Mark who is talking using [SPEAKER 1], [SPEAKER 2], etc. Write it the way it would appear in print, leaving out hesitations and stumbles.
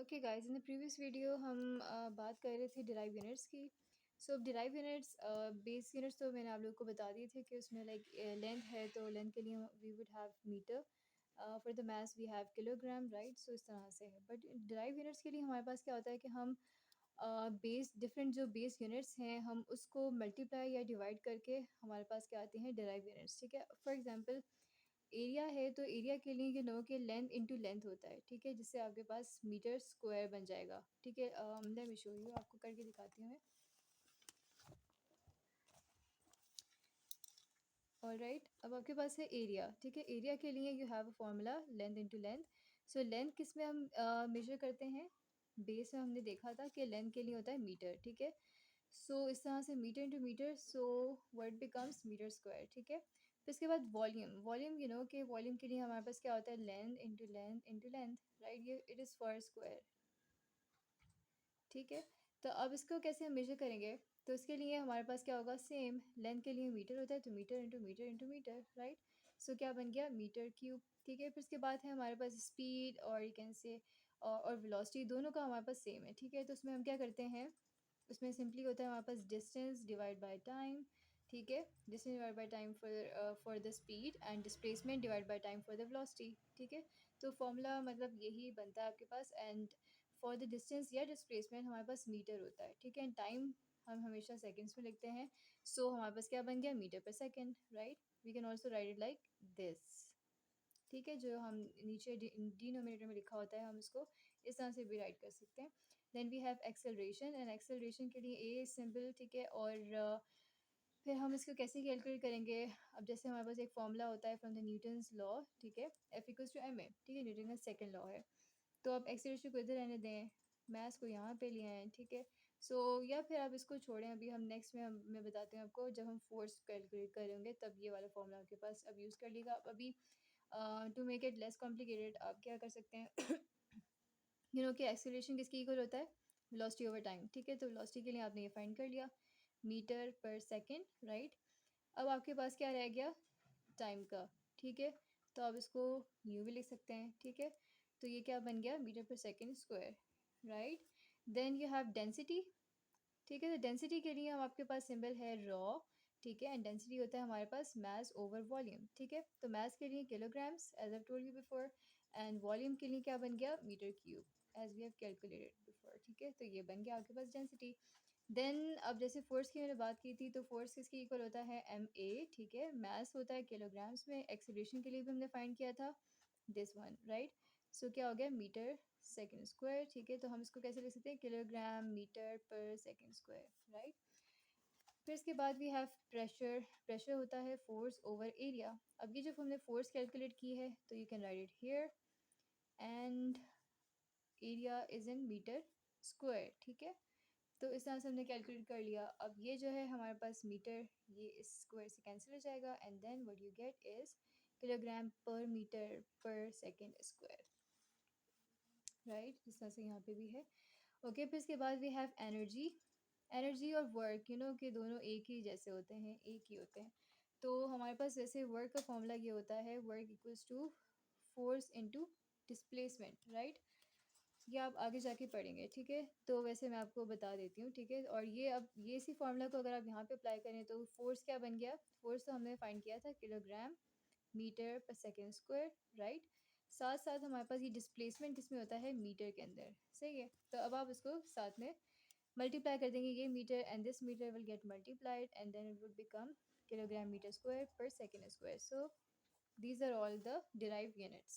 [SPEAKER 1] Okay guys, in the previous video हम बात कर रहे थे डिराइव यूनिट्स की। सो अब डिराइव यूनिट्स बेस यूनिट्स तो मैंने आप लोगों को बता दिए थे कि उसमें लाइक लेंथ है, तो लेंथ के लिए we would have metre, for the mass we have kilogram, right. So इस तरह से है। बट डिराइव यूनिट्स के लिए हमारे पास क्या होता है कि हम बेस डिफरेंट जो बेस यूनिट्स हैं हम उसको मल्टीप्लाई या डिवाइड करके हमारे पास क्या आते हैं डिराइव यूनिट्स, ठीक है। फॉर एग्जांपल एरिया है, तो एरिया के लिए यू नो कि लेंथ इनटू लेंथ होता है, ठीक है, जिससे आपके पास मीटर स्क्वायर बन जाएगा, ठीक है। लेट मी शो यू, आपको करके दिखाती हूँ मैं। ऑलराइट, अब आपके पास है एरिया, ठीक है। एरिया के लिए you have a formula length into length. So length किस में हम मेजर करते हैं? बेस में हमने देखा था कि लेंथ के लिए होता है मीटर, ठीक है। सो इस तरह से metre into metre, so word becomes metre square, ठीक है। फिर इसके बाद वॉल्यूम, वॉल्यूम यू नो कि वॉल्यूम के लिए हमारे पास क्या होता है? Length into length into length, right. ये इट इज़ फॉर स्क्वायर, ठीक है। तो अब इसको कैसे हम मेजर करेंगे? तो इसके लिए हमारे पास क्या होगा? सेम लेंथ के लिए मीटर होता है, तो metre into metre into metre, right. So क्या बन गया? मीटर क्यूब, ठीक है। फिर इसके बाद है हमारे पास स्पीड और यू कैन से और वेलोसिटी, दोनों का हमारे पास सेम है, ठीक है। तो उसमें हम क्या करते हैं? उसमें सिंपली होता है हमारे पास डिस्टेंस डिवाइड बाय टाइम, ठीक है। Distance divide by time for the speed and displacement divide by time for the velocity, ठीक है। तो फॉर्मूला मतलब यही बनता है आपके पास। एंड फॉर द डिस्टेंस या डिस्प्लेसमेंट हमारे पास मीटर होता है, ठीक है। एंड टाइम हम हमेशा सेकंड्स में लिखते हैं। सो हमारे पास क्या बन गया? Metre per second, right. We can also write it like this, ठीक है। जो हम नीचे डिनोमिनेटर में लिखा होता है हम इसको इस तरह से भी राइट कर सकते हैं। Then we have acceleration, and acceleration के लिए ए सिंबल, ठीक है। और फिर हम इसको कैसे कैलकुलेट करेंगे? अब जैसे हमारे पास एक फॉर्मूला होता है फ्रॉम द न्यूटन्स लॉ, ठीक है। F equals to M A, ठीक है, न्यूटन का सेकंड लॉ है। तो आप एक्सेलरेशन को इधर रहने दें, मैथ्स को यहाँ पे लिए हैं, ठीक है। सो या फिर आप इसको छोड़ें, अभी हम नेक्स्ट में मैं बताती हूँ आपको, जब हम फोर्स कैलकुलेट करेंगे तब ये वाला फॉर्मूला आपके पास अब यूज़ कर लीजिएगा। अभी to make it less complicated आप क्या कर सकते हैं? यू नो कि एक्सेलरेशन किसके इक्वल होता है? वेलोसिटी ओवर टाइम, ठीक है। तो वेलोसिटी के लिए आपने ये फाइंड कर लिया, मीटर पर सेकेंड, राइट। अब आपके पास क्या रह गया? टाइम का, ठीक है। तो आप इसको यूँ भी लिख सकते हैं, ठीक है। तो ये क्या बन गया? Metre per second square, right. Then you have density, ठीक है। तो डेंसिटी के लिए हम आपके पास सिंबल है रॉ, ठीक है। एंड डेंसिटी होता है हमारे पास मास ओवर वॉल्यूम, ठीक है। तो मास के लिए kilograms as I told you before, and volume के लिए क्या बन गया? Metre cube, as we have calculated before, ठीक है। तो ये बन गया आपके पास डेंसिटी। देन अब जैसे फोर्स की मैंने बात की थी, तो फोर्स किसके इक्वल होता है? एम ए, ठीक है। मास होता है किलोग्राम्स में। एक्सीलरेशन के लिए भी हमने फाइंड किया था दिस वन, राइट। सो क्या हो गया? मीटर सेकेंड स्क्वायर, ठीक है। तो हम इसको कैसे लिख सकते हैं? Kilogram metre per second square, right. फिर इसके बाद वी हैव प्रेशर, प्रेशर होता है फोर्स ओवर एरिया। अब ये जब हमने फोर्स कैलकुलेट की है तो you can write it here, and area is in metre square, ठीक है। तो इस तरह से हमने कैलकुलेट कर लिया। अब ये जो है हमारे पास मीटर, ये इस स्क्वायर से कैंसिल हो जाएगा, and then what you get is kilogram per metre per second square, right. जिस तरह से यहाँ पे भी है, ओके। फिर इसके बाद वी हैव एनर्जी, एनर्जी और वर्क, यू नो कि दोनों एक ही जैसे होते हैं, एक ही होते हैं। तो हमारे पास वैसे वर्क का फॉर्मूला ये होता है, work equals to force into displacement, right. ये आप आगे जाके पढ़ेंगे, ठीक है। तो वैसे मैं आपको बता देती हूँ, ठीक है। और ये अब ये इसी फॉर्मूला को अगर आप यहाँ पे अप्लाई करें तो फोर्स क्या बन गया? फोर्स तो हमने फाइंड किया था kilogram metre per second square, right. साथ साथ हमारे पास ये डिस्प्लेसमेंट किसमें होता है? मीटर के अंदर, सही है। तो अब आप इसको साथ में मल्टीप्लाई कर देंगे, ये metre and this metre will get multiplied, and then it would become kilogram metre square per second square. So these are all the derived units.